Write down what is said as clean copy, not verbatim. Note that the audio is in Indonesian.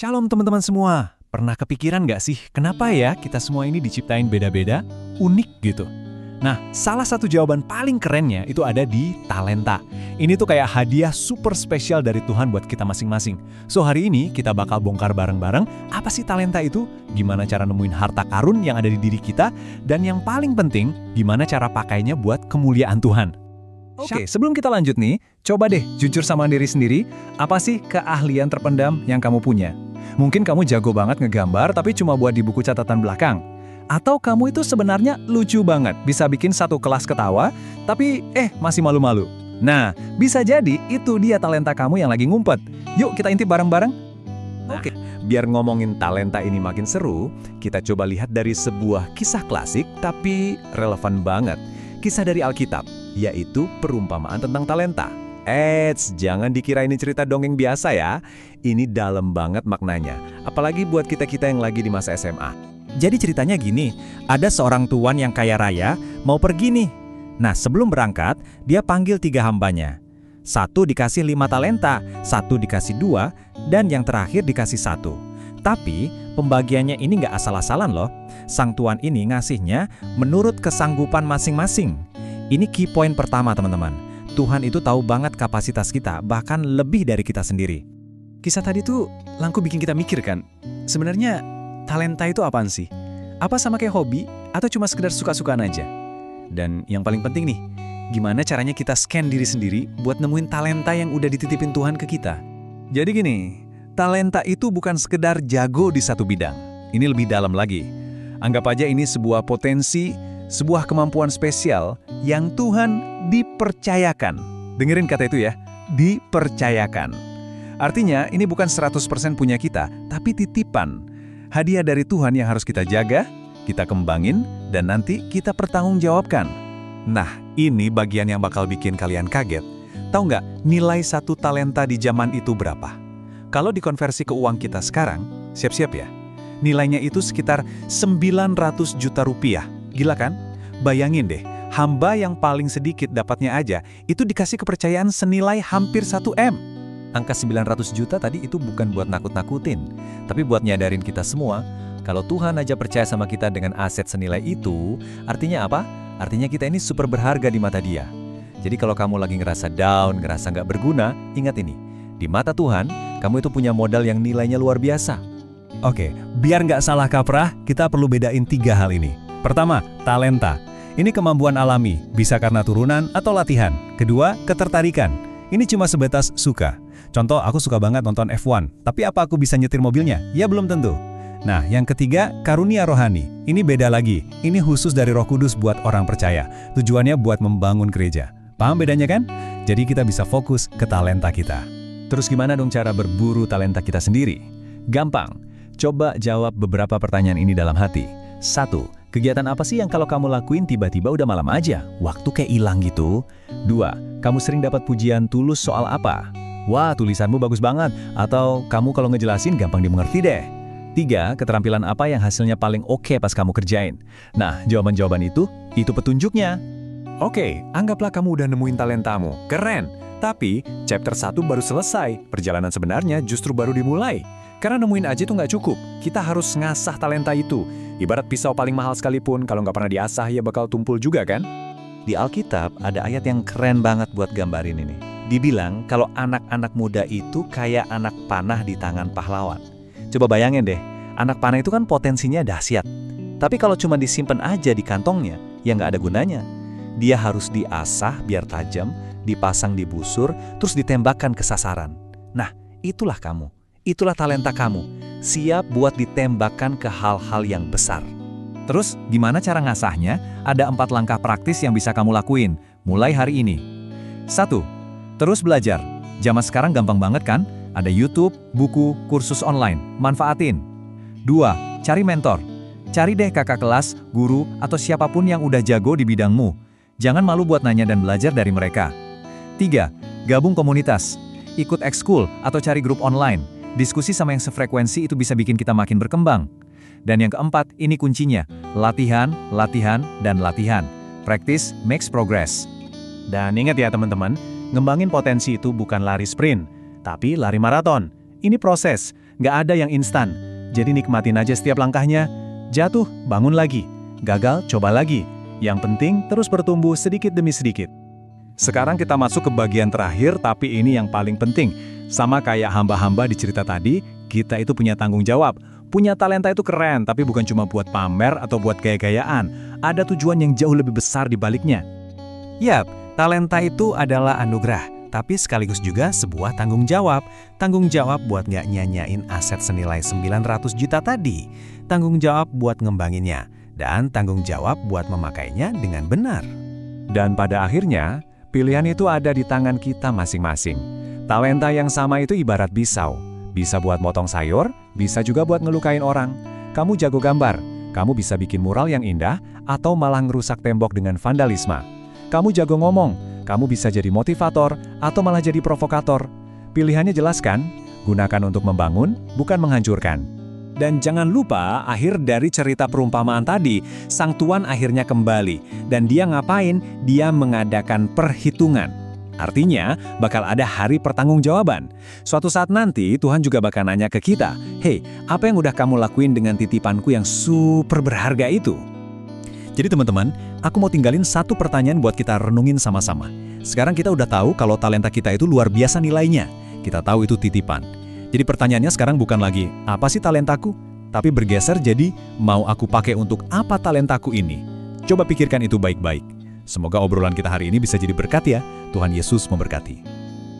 Shalom teman-teman semua. Pernah kepikiran nggak sih kenapa ya kita semua ini diciptain beda-beda, unik gitu? Nah, salah satu jawaban paling kerennya itu ada di talenta. Ini tuh kayak hadiah super spesial dari Tuhan buat kita masing-masing. So hari ini kita bakal bongkar bareng-bareng apa sih talenta itu, gimana cara nemuin harta karun yang ada di diri kita, dan yang paling penting, gimana cara pakainya buat kemuliaan Tuhan. Oke, sebelum kita lanjut nih, coba deh jujur sama diri sendiri, apa sih keahlian terpendam yang kamu punya? Mungkin kamu jago banget ngegambar tapi cuma buat di buku catatan belakang. Atau kamu itu sebenarnya lucu banget, bisa bikin satu kelas ketawa, tapi masih malu-malu. Nah, bisa jadi itu dia talenta kamu yang lagi ngumpet. Yuk kita intip bareng-bareng. Oke, biar ngomongin talenta ini makin seru, kita coba lihat dari sebuah kisah klasik tapi relevan banget. Kisah dari Alkitab, yaitu perumpamaan tentang talenta. Jangan dikira ini cerita dongeng biasa ya. Ini dalam banget maknanya, apalagi buat kita-kita yang lagi di masa SMA. Jadi ceritanya gini, ada seorang tuan yang kaya raya mau pergi nih. Nah sebelum berangkat, dia panggil 3 hambanya. 1 dikasih 5 talenta, 1 dikasih 2, dan yang terakhir dikasih 1. Tapi pembagiannya ini nggak asal-asalan loh. Sang tuan ini ngasihnya menurut kesanggupan masing-masing. Ini key point pertama teman-teman. Tuhan itu tahu banget kapasitas kita, bahkan lebih dari kita sendiri. Kisah tadi tuh langsung bikin kita mikir kan, sebenarnya talenta itu apaan sih? Apa sama kayak hobi, atau cuma sekedar suka-sukaan aja? Dan yang paling penting nih, gimana caranya kita scan diri sendiri buat nemuin talenta yang udah dititipin Tuhan ke kita? Jadi gini, talenta itu bukan sekedar jago di satu bidang. Ini lebih dalam lagi. Anggap aja ini sebuah potensi, sebuah kemampuan spesial yang Tuhan dipercayakan. Dengerin kata itu ya, dipercayakan. Artinya ini bukan 100% punya kita, tapi titipan. Hadiah dari Tuhan yang harus kita jaga, kita kembangin, dan nanti kita pertanggungjawabkan. Nah, ini bagian yang bakal bikin kalian kaget. Tahu nggak nilai satu talenta di zaman itu berapa? Kalau dikonversi ke uang kita sekarang, siap-siap ya. Nilainya itu sekitar 900 juta rupiah. Gila kan? Bayangin deh, hamba yang paling sedikit dapatnya aja, itu dikasih kepercayaan senilai hampir 1 M. Angka 900 juta tadi itu bukan buat nakut-nakutin, tapi buat nyadarin kita semua, kalau Tuhan aja percaya sama kita dengan aset senilai itu, artinya apa? Artinya kita ini super berharga di mata Dia. Jadi kalau kamu lagi ngerasa down, ngerasa nggak berguna, ingat ini, di mata Tuhan, kamu itu punya modal yang nilainya luar biasa. Oke, biar nggak salah kaprah, kita perlu bedain 3 hal ini. Pertama, talenta. Ini kemampuan alami, bisa karena turunan atau latihan. Kedua, ketertarikan. Ini cuma sebatas suka. Contoh, aku suka banget nonton F1, tapi apa aku bisa nyetir mobilnya? Ya belum tentu. Nah, yang ketiga, karunia rohani. Ini beda lagi. Ini khusus dari Roh Kudus buat orang percaya. Tujuannya buat membangun gereja. Paham bedanya kan? Jadi kita bisa fokus ke talenta kita. Terus gimana dong cara berburu talenta kita sendiri? Gampang. Coba jawab beberapa pertanyaan ini dalam hati. 1. Kegiatan apa sih yang kalau kamu lakuin tiba-tiba udah malam aja? Waktu kayak hilang gitu. 2. Kamu sering dapat pujian tulus soal apa? Wah, tulisanmu bagus banget. Atau kamu kalau ngejelasin gampang dimengerti deh. 3. Keterampilan apa yang hasilnya paling oke pas kamu kerjain? Nah, jawaban-jawaban itu petunjuknya. Oke, anggaplah kamu udah nemuin talentamu. Keren! Tapi, chapter 1 baru selesai. Perjalanan sebenarnya justru baru dimulai. Karena nemuin aja itu nggak cukup, kita harus ngasah talenta itu. Ibarat pisau paling mahal sekalipun, kalau nggak pernah diasah ya bakal tumpul juga kan? Di Alkitab ada ayat yang keren banget buat gambarin ini. Dibilang kalau anak-anak muda itu kayak anak panah di tangan pahlawan. Coba bayangin deh, anak panah itu kan potensinya dahsyat. Tapi kalau cuma disimpan aja di kantongnya, ya nggak ada gunanya. Dia harus diasah biar tajam, dipasang di busur, terus ditembakkan ke sasaran. Nah, itulah kamu. Itulah talenta kamu, siap buat ditembakkan ke hal-hal yang besar. Terus, gimana cara ngasahnya? Ada 4 langkah praktis yang bisa kamu lakuin, mulai hari ini. 1. Terus belajar. Zaman sekarang gampang banget kan? Ada YouTube, buku, kursus online. Manfaatin. 2. Cari mentor. Cari deh kakak kelas, guru, atau siapapun yang udah jago di bidangmu. Jangan malu buat nanya dan belajar dari mereka. 3. Gabung komunitas. Ikut ekskul atau cari grup online. Diskusi sama yang sefrekuensi itu bisa bikin kita makin berkembang. Dan yang keempat, ini kuncinya. Latihan, latihan, dan latihan. Practice makes progress. Dan ingat ya teman-teman, ngembangin potensi itu bukan lari sprint, tapi lari maraton. Ini proses, nggak ada yang instan. Jadi nikmatin aja setiap langkahnya. Jatuh, bangun lagi. Gagal, coba lagi. Yang penting terus bertumbuh sedikit demi sedikit. Sekarang kita masuk ke bagian terakhir, tapi ini yang paling penting. Sama kayak hamba-hamba di cerita tadi, kita itu punya tanggung jawab. Punya talenta itu keren, tapi bukan cuma buat pamer atau buat gaya-gayaan. Ada tujuan yang jauh lebih besar di baliknya. Yap, talenta itu adalah anugerah, tapi sekaligus juga sebuah tanggung jawab. Tanggung jawab buat nggak nyanyain aset senilai 900 juta tadi. Tanggung jawab buat ngembanginnya. Dan tanggung jawab buat memakainya dengan benar. Dan pada akhirnya, pilihan itu ada di tangan kita masing-masing. Talenta yang sama itu ibarat pisau. Bisa buat motong sayur, bisa juga buat ngelukain orang. Kamu jago gambar, kamu bisa bikin mural yang indah, atau malah ngerusak tembok dengan vandalisme. Kamu jago ngomong, kamu bisa jadi motivator, atau malah jadi provokator. Pilihannya jelas kan? Gunakan untuk membangun, bukan menghancurkan. Dan jangan lupa, akhir dari cerita perumpamaan tadi, sang tuan akhirnya kembali. Dan dia ngapain? Dia mengadakan perhitungan. Artinya, bakal ada hari pertanggungjawaban. Suatu saat nanti, Tuhan juga bakal nanya ke kita, "Hei, apa yang udah kamu lakuin dengan titipanku yang super berharga itu?" Jadi teman-teman, aku mau tinggalin satu pertanyaan buat kita renungin sama-sama. Sekarang kita udah tahu kalau talenta kita itu luar biasa nilainya. Kita tahu itu titipan. Jadi pertanyaannya sekarang bukan lagi, apa sih talentaku? Tapi bergeser jadi, mau aku pakai untuk apa talentaku ini? Coba pikirkan itu baik-baik. Semoga obrolan kita hari ini bisa jadi berkat ya. Tuhan Yesus memberkati.